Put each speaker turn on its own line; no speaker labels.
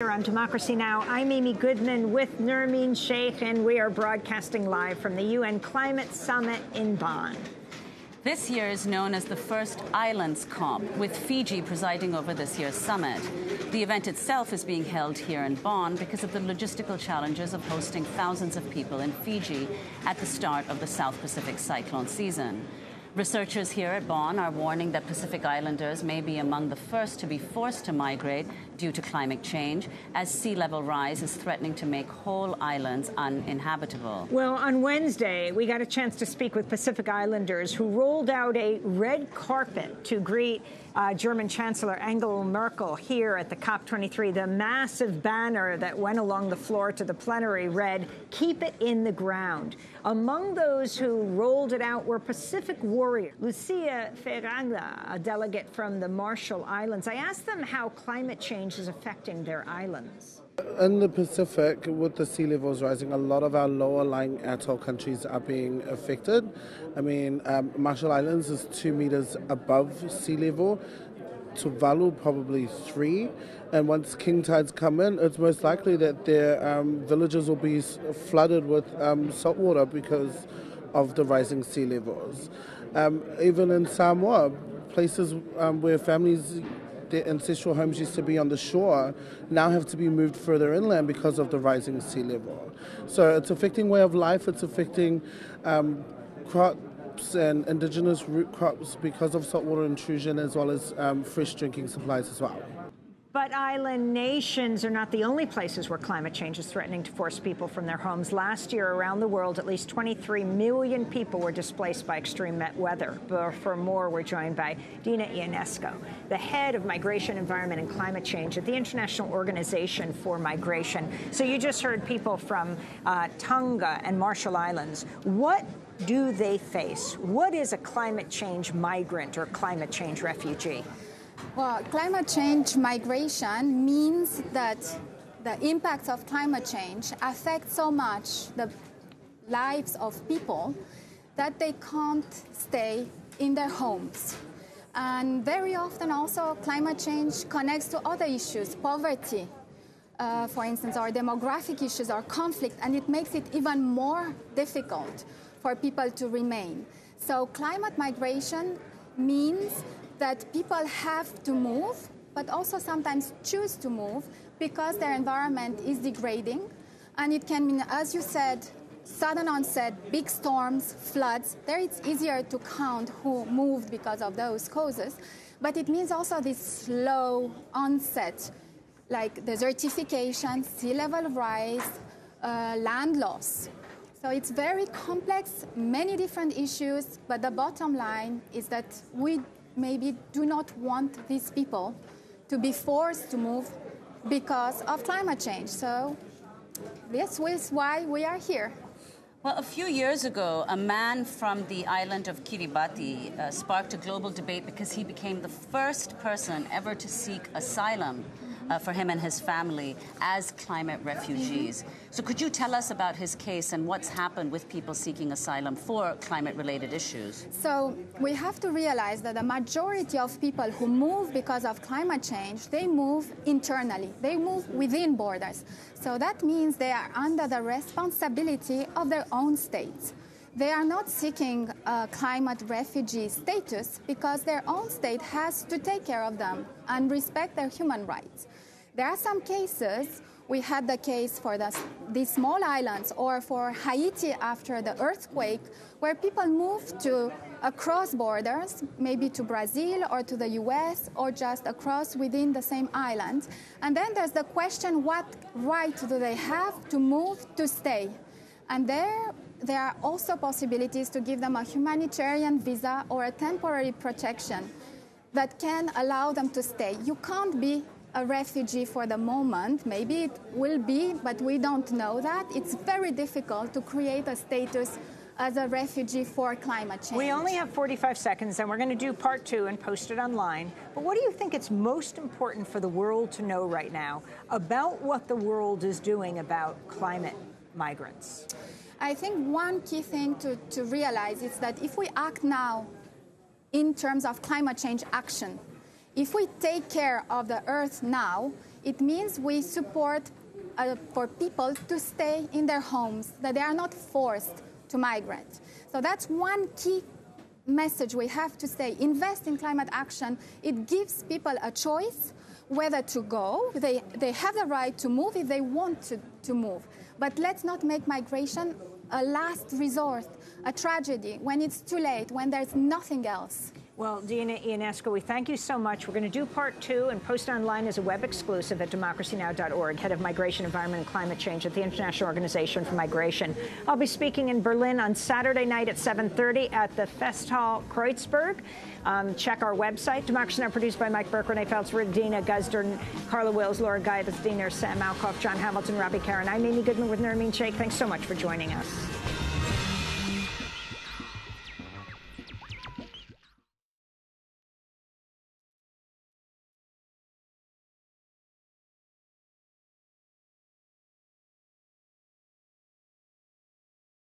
Here on Democracy Now! I'm Amy Goodman with Nermeen Sheikh, and we are broadcasting live from the UN Climate Summit in Bonn.
This year is known as the first Islands COP, with Fiji presiding over this year's summit. The event itself is being held here in Bonn because of the logistical challenges of hosting thousands of people in Fiji at the start of the South Pacific cyclone season. Researchers here at Bonn are warning that Pacific Islanders may be among the first to be forced to migrate due to climate change, as sea level rise is threatening to make whole islands uninhabitable.
Well, on Wednesday, we got a chance to speak with Pacific Islanders who rolled out a red carpet to greet German Chancellor Angela Merkel here at the COP23. The massive banner that went along the floor to the plenary read, "Keep it in the ground." Among those who rolled it out were Pacific warriors. Lucia Ferragna, a delegate from the Marshall Islands. I asked them how climate change is affecting their islands.
In the Pacific, with the sea levels rising, a lot of our lower-lying atoll countries are being affected. I mean, Marshall Islands is 2 meters above sea level, Tuvalu probably 3, and once king tides come in, it's most likely that their villages will be flooded with salt water because of the rising sea levels. Even in Samoa, places where families, their ancestral homes used to be on the shore, now have to be moved further inland because of the rising sea level. So it's affecting way of life, it's affecting crops and indigenous root crops because of saltwater intrusion, as well as fresh drinking supplies as well.
But island nations are not the only places where climate change is threatening to force people from their homes. Last year, around the world, at least 23 million people were displaced by extreme weather. For more, we're joined by Dina Ionesco, the head of Migration, Environment, and Climate Change at the International Organization for Migration. So you just heard people from Tonga and Marshall Islands. What do they face? What is a climate change migrant or climate change refugee?
Well, climate change migration means that the impacts of climate change affect so much the lives of people that they can't stay in their homes. And very often also climate change connects to other issues, poverty, for instance, or demographic issues or conflict, and it makes it even more difficult for people to remain. So climate migration means that people have to move, but also sometimes choose to move because their environment is degrading. And it can mean, as you said, sudden onset, big storms, floods. There it's easier to count who moved because of those causes. But it means also this slow onset, like desertification, sea level rise, land loss. So it's very complex, many different issues, but the bottom line is that we maybe do not want these people to be forced to move because of climate change. So this is why we are here.
Well, a few years ago, a man from the island of Kiribati sparked a global debate because he became the first person ever to seek asylum for him and his family as climate refugees. So could you tell us about his case and what's happened with people seeking asylum for climate-related issues?
So we have to realize that the majority of people who move because of climate change, they move internally. They move within borders. So that means they are under the responsibility of their own states. They are not seeking climate refugee status because their own state has to take care of them and respect their human rights. There are some cases, we had the case for these small islands or for Haiti after the earthquake, where people moved across borders, maybe to Brazil or to the US or just across within the same island. And then there's the question, what right do they have to move to stay? And there are also possibilities to give them a humanitarian visa or a temporary protection that can allow them to stay. You can't be a refugee for the moment. Maybe it will be, but we don't know that. It's very difficult to create a status as a refugee for climate change.
We only have 45 seconds, and we're going to do part 2 and post it online. But what do you think it's most important for the world to know right now about what the world is doing about climate migrants?
I think one key thing to realize is that if we act now in terms of climate change action, if we take care of the Earth now, It means we support for people to stay in their homes, that they are not forced to migrate. So that's one key message we have to say. Invest in climate action. It gives people a choice whether to go. They have the right to move if they want to move. But let's not make migration a last resort, a tragedy, when it's too late, when there's nothing else.
Well, Dina Ionesco, we thank you so much. We're going to do part 2 and post online as a web exclusive at democracynow.org, head of migration, environment, and climate change at the International Organization for Migration. I'll be speaking in Berlin on Saturday night at 7:30 at the Festhall Kreuzberg. Check our website. Democracy Now! Produced by Mike Burke, Renee Feltz, Dina Guzder, Carla Wills, Laura Guy, Diener, Sam Malkoff, John Hamilton, Robbie Karen. I'm Amy Goodman with Nermeen Sheikh. Thanks so much for joining us.